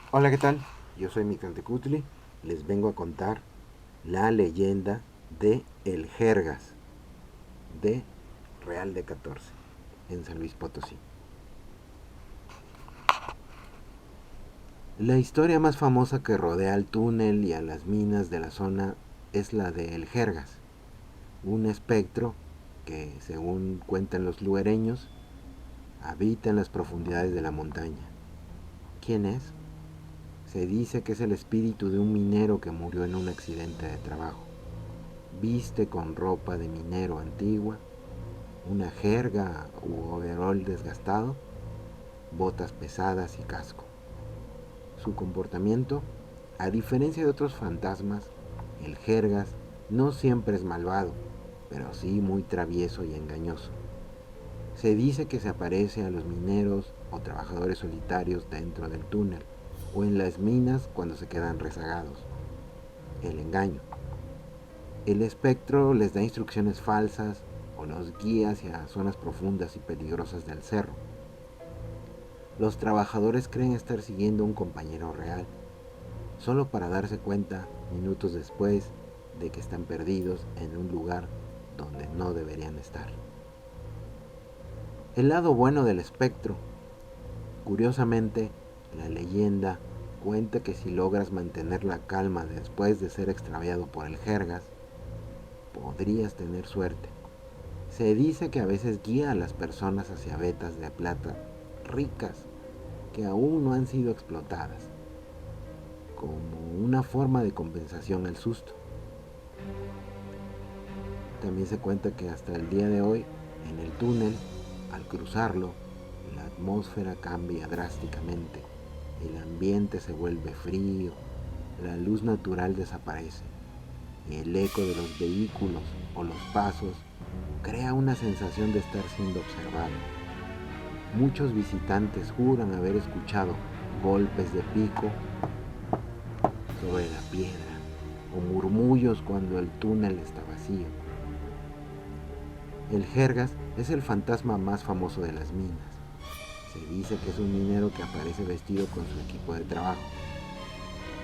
Hola, ¿qué tal? Yo soy Mictlantecutli. Les vengo a contar la leyenda de El Jergas de Real de 14 en San Luis Potosí. La historia más famosa que rodea al túnel y a las minas de la zona es la de El Jergas, un espectro que, según cuentan los lugareños, habita en las profundidades de la montaña. ¿Quién es? Se dice que es el espíritu de un minero que murió en un accidente de trabajo. Viste con ropa de minero antigua, una jerga u overol desgastado, botas pesadas y casco. Su comportamiento, a diferencia de otros fantasmas, el jergas no siempre es malvado, pero sí muy travieso y engañoso. Se dice que se aparece a los mineros o trabajadores solitarios dentro del túnel o en las minas cuando se quedan rezagados. El engaño. El espectro les da instrucciones falsas o los guía hacia zonas profundas y peligrosas del cerro. Los trabajadores creen estar siguiendo a un compañero real, solo para darse cuenta minutos después de que están perdidos en un lugar donde no deberían estar. El lado bueno del espectro. Curiosamente, la leyenda cuenta que si logras mantener la calma después de ser extraviado por el jergas, podrías tener suerte. Se dice que a veces guía a las personas hacia vetas de plata ricas que aún no han sido explotadas, como una forma de compensación al susto. También se cuenta que hasta el día de hoy, en el túnel, al cruzarlo, la atmósfera cambia drásticamente, el ambiente se vuelve frío, la luz natural desaparece y el eco de los vehículos o los pasos crea una sensación de estar siendo observado. Muchos visitantes juran haber escuchado golpes de pico sobre la piedra o murmullos cuando el túnel está vacío. El Jergas es el fantasma más famoso de las minas. Se dice que es un minero que aparece vestido con su equipo de trabajo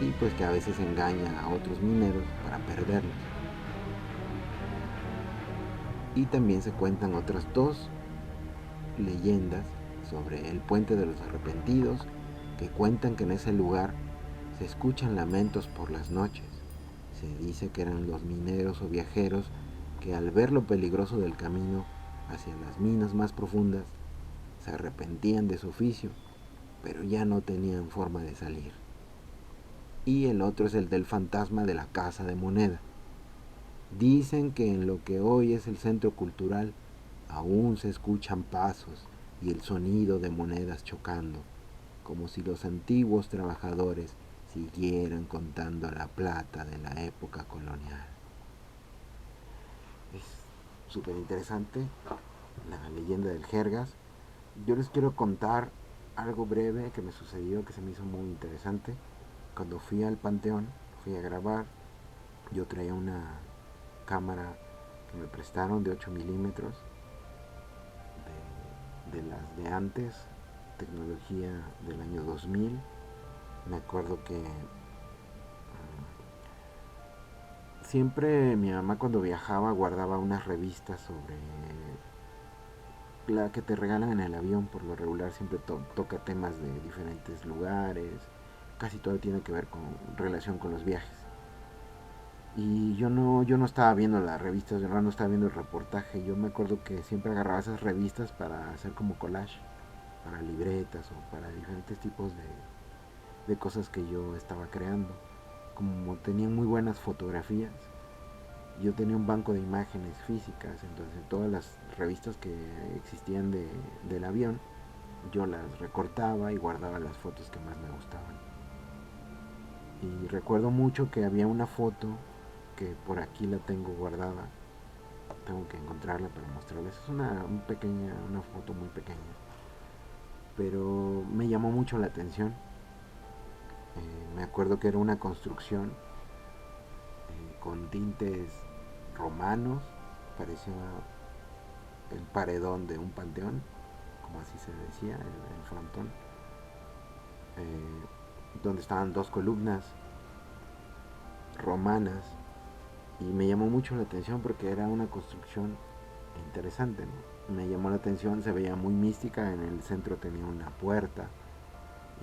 y pues que a veces engaña a otros mineros para perderlos. Y también se cuentan otras dos leyendas sobre el puente de los arrepentidos que cuentan que en ese lugar se escuchan lamentos por las noches. Se dice que eran los mineros o viajeros que al ver lo peligroso del camino hacia las minas más profundas se arrepentían de su oficio, pero ya no tenían forma de salir. Y el otro es el del fantasma de la casa de moneda. Dicen que en lo que hoy es el centro cultural aún se escuchan pasos y el sonido de monedas chocando, como si los antiguos trabajadores siguieran contando la plata de la época colonial. Es súper interesante la leyenda del Jergas. Yo les quiero contar algo breve que me sucedió que se me hizo muy interesante. Cuando fui al Panteón, fui a grabar, yo traía una cámara que me prestaron de 8 milímetros, de las de antes, tecnología del año 2000. Me acuerdo que siempre mi mamá cuando viajaba guardaba unas revistas sobre la que te regalan en el avión. Por lo regular siempre toca temas de diferentes lugares, casi todo tiene que ver con relación con los viajes. Y yo no estaba viendo las revistas, yo no estaba viendo el reportaje. Yo me acuerdo que siempre agarraba esas revistas para hacer como collage, para libretas o para diferentes tipos de cosas que yo estaba creando. Como tenían muy buenas fotografías, yo tenía un banco de imágenes físicas, entonces todas las revistas que existían del avión, yo las recortaba y guardaba las fotos que más me gustaban. Y recuerdo mucho que había una foto que por aquí la tengo guardada, tengo que encontrarla para mostrarles. Es una foto muy pequeña, pero me llamó mucho la atención. Me acuerdo que era una construcción con tintes romanos, parecía el paredón de un panteón, como así se decía, el frontón. donde estaban dos columnas romanas, y me llamó mucho la atención porque era una construcción interesante, ¿no? Me llamó la atención, se veía muy mística, en el centro tenía una puerta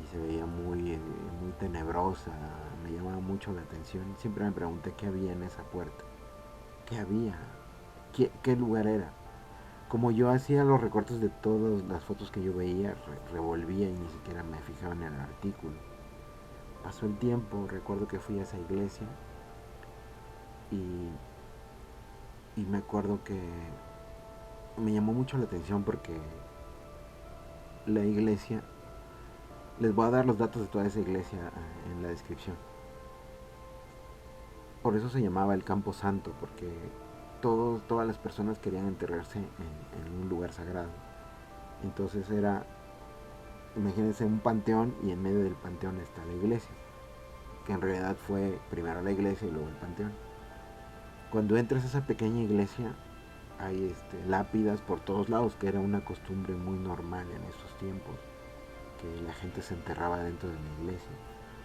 y se veía muy tenebrosa, me llamaba mucho la atención. Siempre me pregunté qué había en esa puerta, qué había, qué lugar era. Como yo hacía los recortes de todas las fotos que yo veía, revolvía y ni siquiera me fijaba en el artículo. Pasó el tiempo, recuerdo que fui a esa iglesia y, y me acuerdo que me llamó mucho la atención porque la iglesia, les voy a dar los datos de toda esa iglesia en la descripción. Por eso se llamaba el Campo Santo, porque todas las personas querían enterrarse en un lugar sagrado. Entonces era, imagínense un panteón y en medio del panteón está la iglesia, que en realidad fue primero la iglesia y luego el panteón. Cuando entras a esa pequeña iglesia hay lápidas por todos lados, que era una costumbre muy normal en esos tiempos, que la gente se enterraba dentro de la iglesia.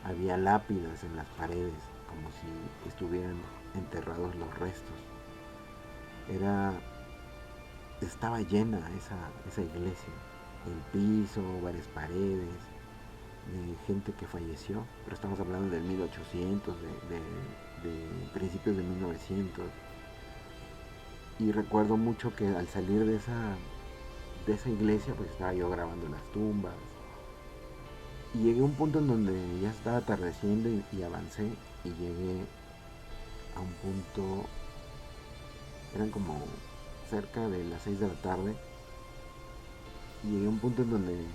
Había lápidas en las paredes, como si estuvieran enterrados los restos. Era, estaba llena esa iglesia, el piso, varias paredes, de gente que falleció, pero estamos hablando del 1800, de principios de 1900. Y recuerdo mucho que al salir de esa iglesia, pues estaba yo grabando las tumbas. Y llegué a un punto en donde ya estaba atardeciendo y avancé y llegué a un punto, eran como cerca de las 6 de la tarde, y llegué a un punto en donde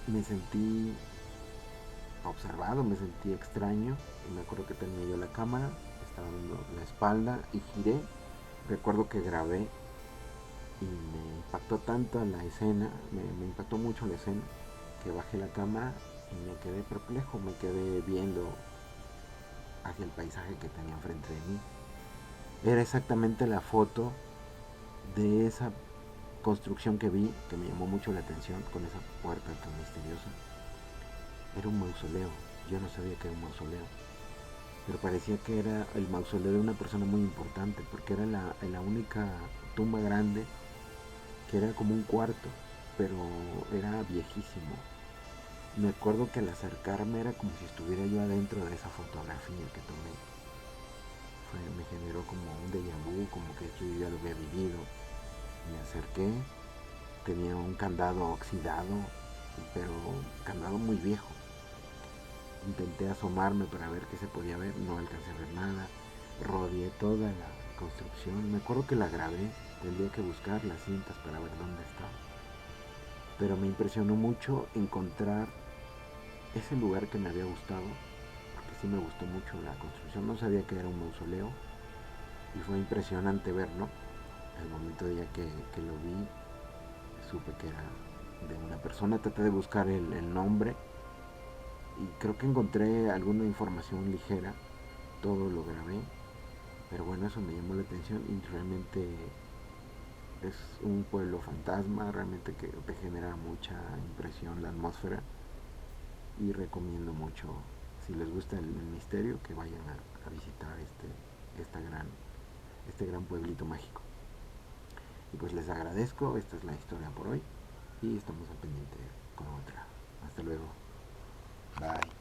me sentí observado, me sentí extraño, y me acuerdo que tenía yo la cámara, estaba dando la espalda y giré. Recuerdo que grabé y me impactó tanto la escena, me impactó mucho la escena, que bajé la cámara y me quedé perplejo, me quedé viendo hacia el paisaje que tenía enfrente de mí. Era exactamente la foto de esa construcción que vi, que me llamó mucho la atención, con esa puerta tan misteriosa. Era un mausoleo, yo no sabía que era un mausoleo, pero parecía que era el mausoleo de una persona muy importante, porque era la única tumba grande, que era como un cuarto, pero era viejísimo. Me acuerdo que al acercarme era como si estuviera yo adentro de esa fotografía que tomé. Me generó como un déjà vu, como que esto yo ya lo había vivido. Me acerqué, tenía un candado oxidado, pero candado muy viejo. Intenté asomarme para ver qué se podía ver, no alcancé a ver nada. Rodeé toda la construcción, me acuerdo que la grabé, tendría que buscar las cintas para ver dónde estaba. Pero me impresionó mucho encontrar ese lugar que me había gustado, porque sí me gustó mucho la construcción, no sabía que era un mausoleo y fue impresionante verlo. Al momento de ya que lo vi, supe que era de una persona, traté de buscar el nombre y creo que encontré alguna información ligera, todo lo grabé, pero bueno, eso me llamó la atención y realmente es un pueblo fantasma, realmente que te genera mucha impresión la atmósfera, y recomiendo mucho, si les gusta el misterio, que vayan a visitar este gran pueblito mágico. Y pues les agradezco, esta es la historia por hoy y estamos al pendiente con otra. Hasta luego. Bye.